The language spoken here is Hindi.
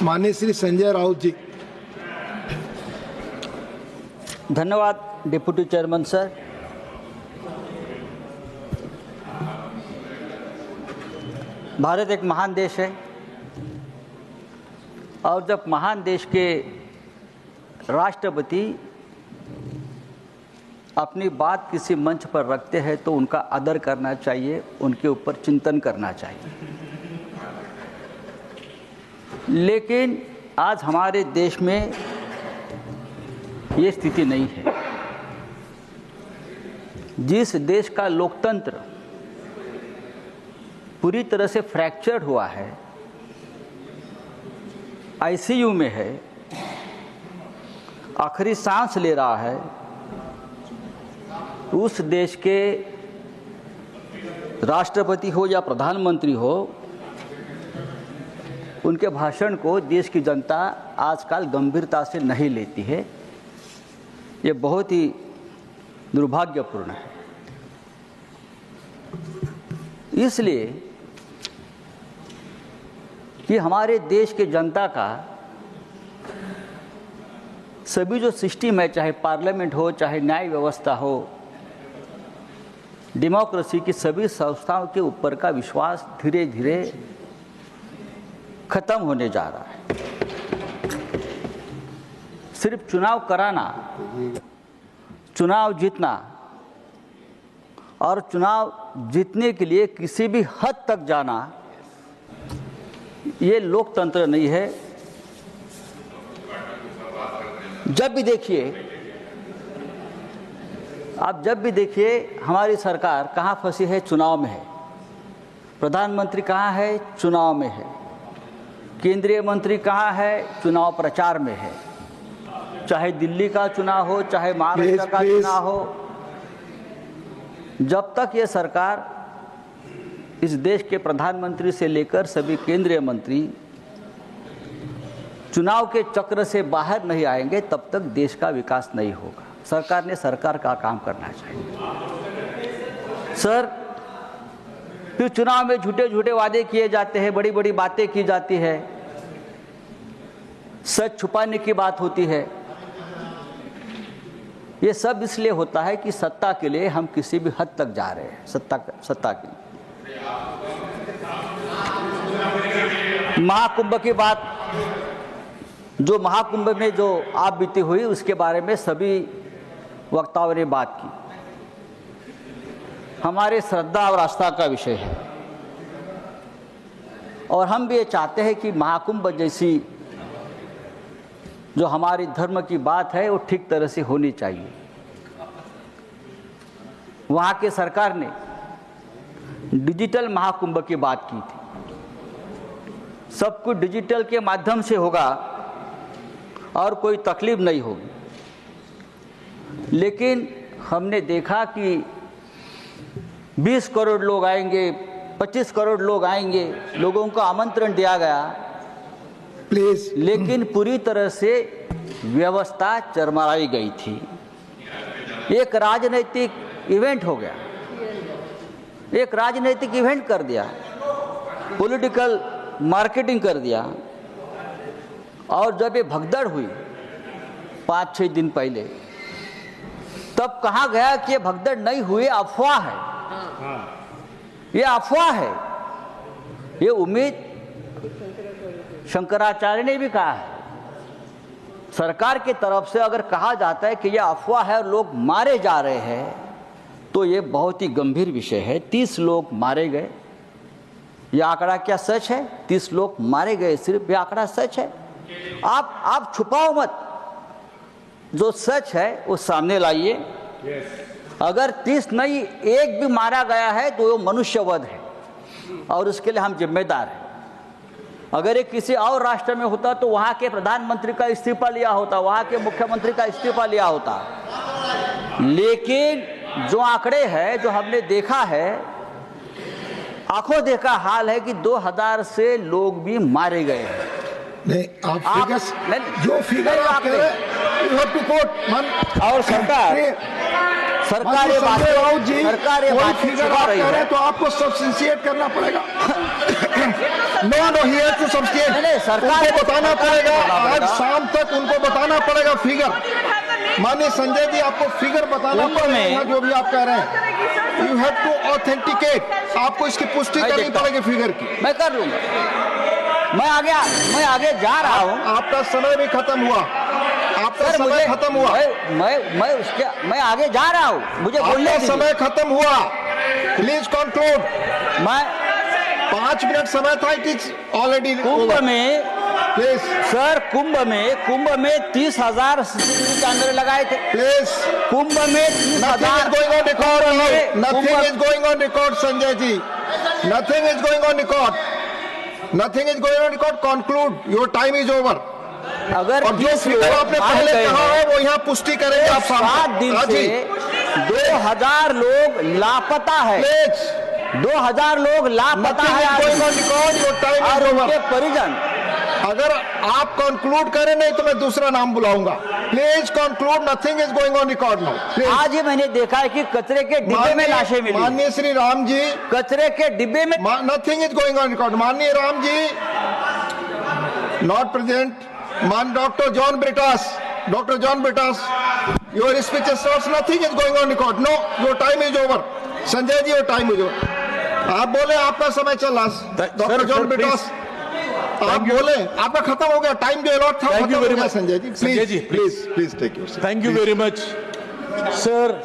माननीय श्री संजय राउत जी। धन्यवाद डिप्टी चेयरमैन सर। भारत एक महान देश है और जब महान देश के राष्ट्रपति अपनी बात किसी मंच पर रखते हैं तो उनका आदर करना चाहिए, उनके ऊपर चिंतन करना चाहिए। लेकिन आज हमारे देश में ये स्थिति नहीं है। जिस देश का लोकतंत्र पूरी तरह से फ्रैक्चर्ड हुआ है, आईसीयू में है, आखिरी सांस ले रहा है, उस देश के राष्ट्रपति हो या प्रधानमंत्री हो, उनके भाषण को देश की जनता आजकल गंभीरता से नहीं लेती है। ये बहुत ही दुर्भाग्यपूर्ण है। इसलिए कि हमारे देश के जनता का सभी जो सिस्टम है, चाहे पार्लियामेंट हो, चाहे न्याय व्यवस्था हो, डेमोक्रेसी की सभी संस्थाओं के ऊपर का विश्वास धीरे धीरे खत्म होने जा रहा है। सिर्फ चुनाव कराना, चुनाव जीतना और चुनाव जीतने के लिए किसी भी हद तक जाना, ये लोकतंत्र नहीं है। जब भी देखिए, आप जब भी देखिए हमारी सरकार कहाँ फंसी है, चुनाव में है। प्रधानमंत्री कहाँ है, चुनाव में है। केंद्रीय मंत्री कहाँ है, चुनाव प्रचार में है। चाहे दिल्ली का चुनाव हो, चाहे महाराष्ट्र का चुनाव हो, जब तक ये सरकार, इस देश के प्रधानमंत्री से लेकर सभी केंद्रीय मंत्री चुनाव के चक्र से बाहर नहीं आएंगे, तब तक देश का विकास नहीं होगा। सरकार ने सरकार का काम करना चाहिए। सर, फिर चुनाव में झूठे झूठे वादे किए जाते हैं, बड़ी बड़ी बातें की जाती है, सच छुपाने की बात होती है। ये सब इसलिए होता है कि सत्ता के लिए हम किसी भी हद तक जा रहे हैं, सत्ता के लिए। महाकुंभ की बात, जो महाकुंभ में जो आप बीती हुई, उसके बारे में सभी वक्ताओं ने बात की। हमारे श्रद्धा और आस्था का विषय है और हम भी ये चाहते हैं कि महाकुंभ जैसी जो हमारी धर्म की बात है वो ठीक तरह से होनी चाहिए। वहाँ के सरकार ने डिजिटल महाकुंभ की बात की थी। सब कुछ डिजिटल के माध्यम से होगा और कोई तकलीफ नहीं होगी। लेकिन हमने देखा कि 20 करोड़ लोग आएंगे, 25 करोड़ लोग आएंगे, लोगों को आमंत्रण दिया गया, प्लीज, लेकिन पूरी तरह से व्यवस्था चरमराई गई थी। एक राजनीतिक इवेंट हो गया, एक राजनीतिक इवेंट कर दिया, पॉलिटिकल मार्केटिंग कर दिया। और जब ये भगदड़ हुई 5-6 दिन पहले, तब कहा गया कि ये भगदड़ नहीं हुई, अफवाह है, ये अफवाह है। ये उम्मीद शंकराचार्य ने भी कहा है। सरकार की तरफ से अगर कहा जाता है कि यह अफवाह है और लोग मारे जा रहे हैं, तो ये बहुत ही गंभीर विषय है। 30 लोग मारे गए, यह आंकड़ा क्या सच है? 30 लोग मारे गए, सिर्फ यह आंकड़ा सच है? आप छुपाओ मत, जो सच है वो सामने लाइए। अगर 30 नहीं, एक भी मारा गया है तो वो मनुष्यवध है और उसके लिए हम जिम्मेदार हैं। अगर ये किसी और राष्ट्र में होता तो वहाँ के प्रधानमंत्री का इस्तीफा लिया होता, वहाँ के मुख्यमंत्री का इस्तीफा लिया होता। लेकिन जो आंकड़े हैं, जो हमने देखा है, आंखों देखा हाल है कि 2000 से लोग भी मारे गए हैं। नहीं, आप फिगर्स, जो फिगर आप कह रहे हैं, you have to quote, और सरकार ये बात, सरकार ये बात छुपा रही है, तो आपको सब्सटेंशिएट करना पड़ेगा। No he has to substantiate. नहीं, सरकार उनको बताना पड़ेगा, आज पड़ेगा। शाम तक उनको बताना पड़ेगा फिगर। माननीय संजय जी, आपको फिगर बताना पड़ेगा जो भी आप कह रहे हैं। यू हैव टू ऑथेंटिकेट, आपको इसकी पुष्टि करनी पड़ेगी फिगर की। मैं कर लूंगा, मैं आगे जा रहा हूँ। आपका समय भी खत्म हुआ, आपका समय खत्म हुआ। मैं आगे जा रहा हूँ, मुझे बोलने आपका समय खत्म हुआ, प्लीज कंक्लूड। मैं 5 मिनट समय था, इट इज ऑलरेडी कुंभ में प्लीज सर, कुंभ में 30,000 CCTV कैमरे लगाए थे। प्लीज, कुंभ में 30,000 going on record, nothing is going on record Sanjay ji, nothing is going on record, nothing is going on record. Conclude, your time is over. अगर और जो फिगर आपने पहले कहा है वो यहाँ पुष्टि करेंगे आप। 7 दिन से 2000 लोग लापता है, 2000 लोग लापता है और उनके परिजन। अगर आप कंक्लूड करें, नहीं तो मैं दूसरा नाम बुलाऊंगा। Please conclude, nothing is going on record now. आज ही मैंने देखा है कि कचरे के डिब्बे में लाशें मिली। माननीय श्री राम जी, कचरे के डिब्बे में nothing is going on record. माननीय राम जी नॉट प्रेजेंट। मान doctor John Brittas, your speech is nothing is going on record. No, your time is over. Sanjay ji, your time is over. आप बोले, आपका समय चला। डॉक्टर जॉन ब्रिटास, आप बोले, आपका खत्म हो गया टाइम, जो अलॉट था खत्म हो गया। Sanjay ji, please take your. Thank you very much sir.